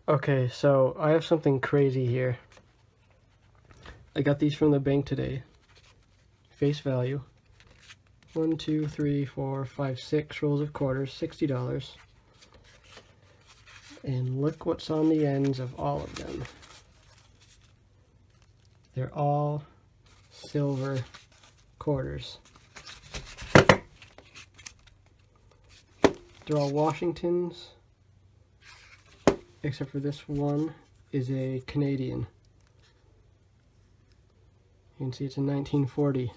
Okay, so I have something crazy here. I got these from the bank today. Face value. 1, 2, 3, 4, 5, 6 rolls of quarters, $60. And look what's on the ends of all of them. They're all silver quarters. They're all Washingtons, except for this one is a Canadian. You can see it's a 1940.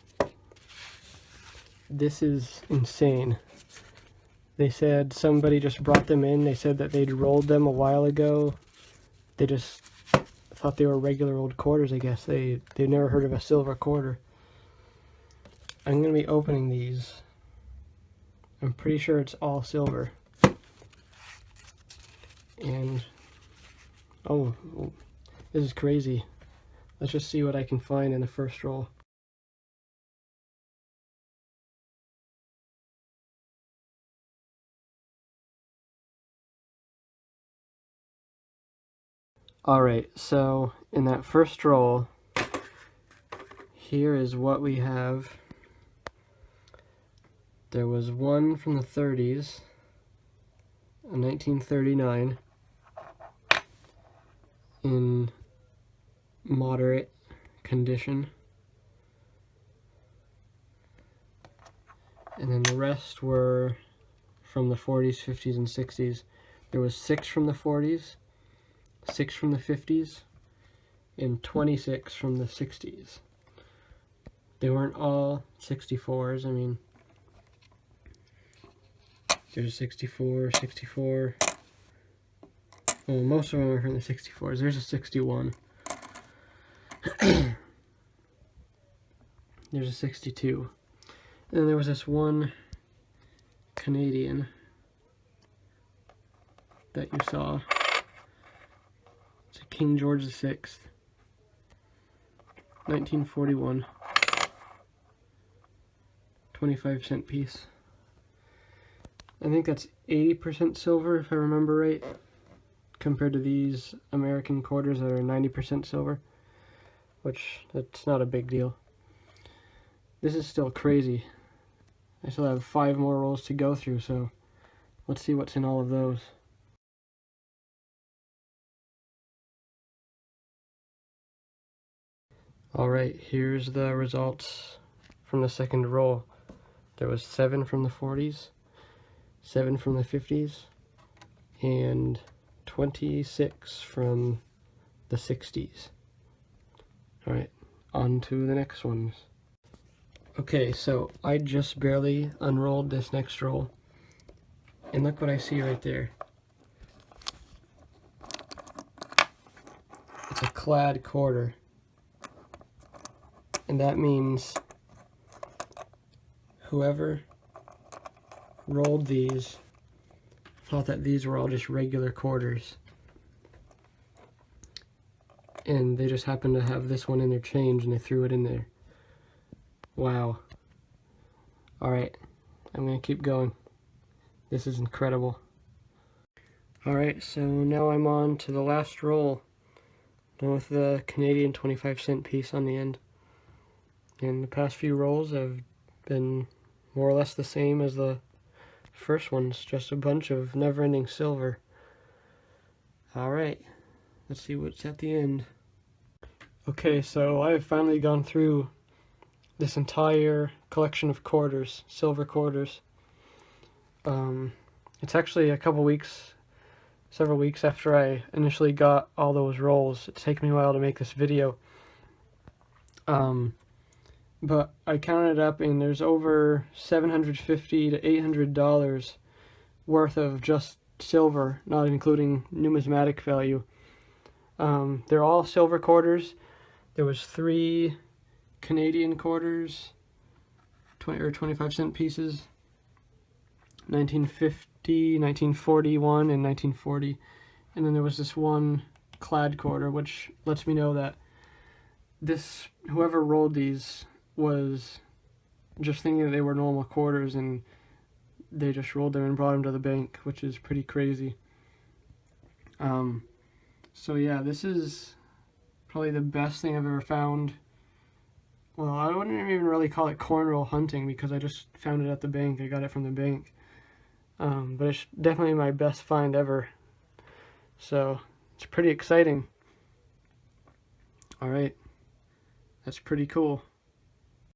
This is insane. They said somebody just brought them in. They said that they'd rolled them a while ago. They just thought they were regular old quarters, I guess. They've never heard of a silver quarter. I'm going to be opening these. I'm pretty sure it's all silver. And, oh, this is crazy. Let's just see what I can find in the first roll. Alright, so in that first roll, here is what we have. There was one from the 30s, a 1939, in moderate condition. And then the rest were from the 40s, 50s, and 60s. There was 6 from the 40s, 6 from the 50s, and 26 from the 60s. They weren't all 64s. I mean, there's a 64, 64. Well, most of them are from the 64s. There's a 61. There's a 62. And then there was this one Canadian that you saw. It's a King George VI, 1941, 25-cent piece. I think that's 80% silver, if I remember right, compared to these American quarters that are 90% silver, which that's not a big deal. This is still crazy. I still have 5 more rolls to go through, so let's see what's in all of those. Alright, here's the results from the second roll. There was 7 from the 40s, 7 from the 50s, and 26 from the 60s. Alright, on to the next ones. Okay, so I just barely unrolled this next roll, and look what I see right there. It's a clad quarter, and that means whoever rolled these thought that these were all just regular quarters, and they just happened to have this one in their change and they threw it in there. Wow. Alright, I'm gonna keep going. This is incredible. Alright, so now I'm on to the last roll, done with the Canadian 25-cent piece on the end. And the past few rolls have been more or less the same as the first ones, just a bunch of never-ending silver. Alright, let's see what's at the end. Okay, so I have finally gone through this entire collection of quarters, silver quarters. It's actually a couple weeks, several weeks after I initially got all those rolls. It's taken me a while to make this video. But I counted it up, and there's over $750 to $800 worth of just silver, not including numismatic value. They're all silver quarters. There was 3 Canadian quarters, 20 or 25-cent pieces, 1950, 1941, and 1940. And then there was this one clad quarter, which lets me know that whoever rolled these was just thinking that they were normal quarters, and they just rolled them and brought them to the bank, which is pretty crazy. So yeah, this is probably the best thing I've ever found. Well, I wouldn't even really call it cornrow hunting because I just found it at the bank. I got it from the bank. But it's definitely my best find ever. So it's pretty exciting. All right, that's pretty cool.